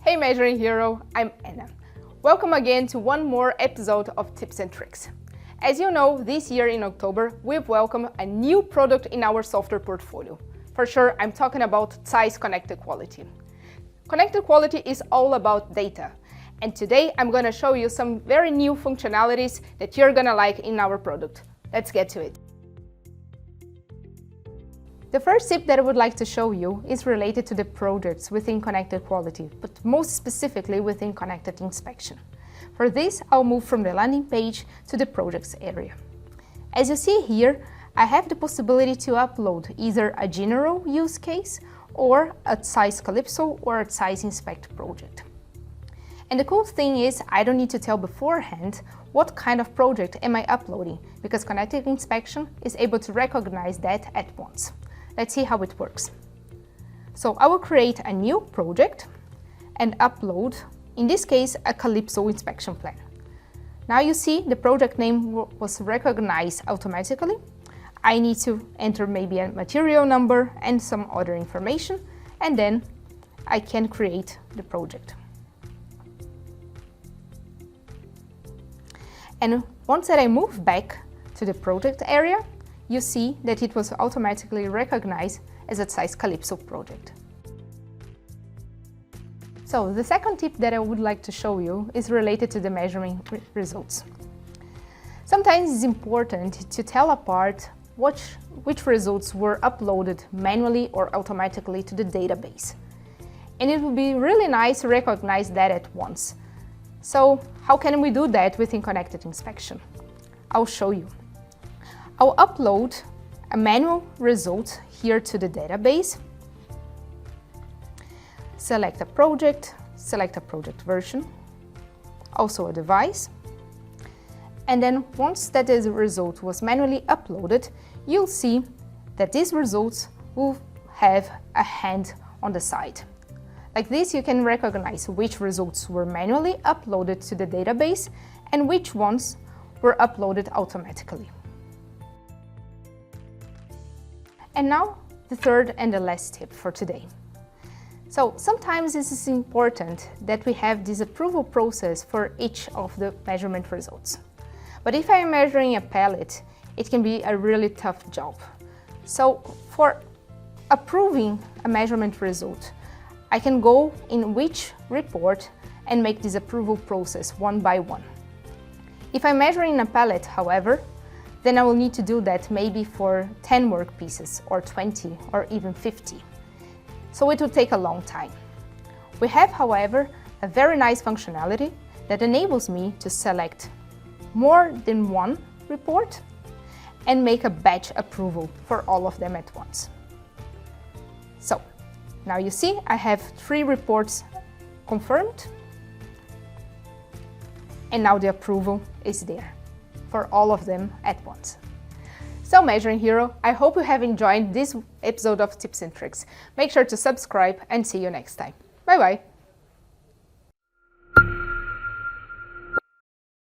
Hey Measuring Hero, I'm Anna. Welcome again to one more episode of Tips and Tricks. As you know, this year in October, we've welcomed a new product in our software portfolio. For sure, I'm talking about ZEISS Connected Quality. Connected Quality is all about data. And today I'm going to show you some very new functionalities that you're going to like in our product. Let's get to it. The first tip that I would like to show you is related to the projects within Connected Quality, but most specifically within Connected Inspection. For this, I'll move from the landing page to the projects area. As you see here, I have the possibility to upload either a general use case or a ZEISS Calypso or a ZEISS Inspect project. And the cool thing is I don't need to tell beforehand what kind of project am I uploading, because Connected Inspection is able to recognize that at once. Let's see how it works. So I will create a new project and upload, in this case, a Calypso inspection plan. Now you see the project name was recognized automatically. I need to enter maybe a material number and some other information, and then I can create the project. And once that I move back to the project area, you see that it was automatically recognized as a ZEISS Calypso project. So the second tip that I would like to show you is related to the measuring results. Sometimes it's important to tell apart which results were uploaded manually or automatically to the database. And it would be really nice to recognize that at once. So how can we do that within Connected Inspection? I'll show you. I'll upload a manual result here to the database, select a project version, also a device, and then once that is result was manually uploaded, you'll see that these results will have a hand on the side. Like this, you can recognize which results were manually uploaded to the database and which ones were uploaded automatically. And now, the third and the last tip for today. So sometimes it is important that we have this approval process for each of the measurement results. But if I am measuring a pallet, it can be a really tough job. So for approving a measurement result, I can go in which report and make this approval process one by one. If I'm measuring a pallet, however, then I will need to do that maybe for 10 work pieces or 20 or even 50. So it will take a long time. We have, however, a very nice functionality that enables me to select more than one report and make a batch approval for all of them at once. So now you see I have 3 reports confirmed, and now the approval is there for all of them at once. So Measuring Hero, I hope you have enjoyed this episode of Tips and Tricks. Make sure to subscribe and see you next time. Bye bye!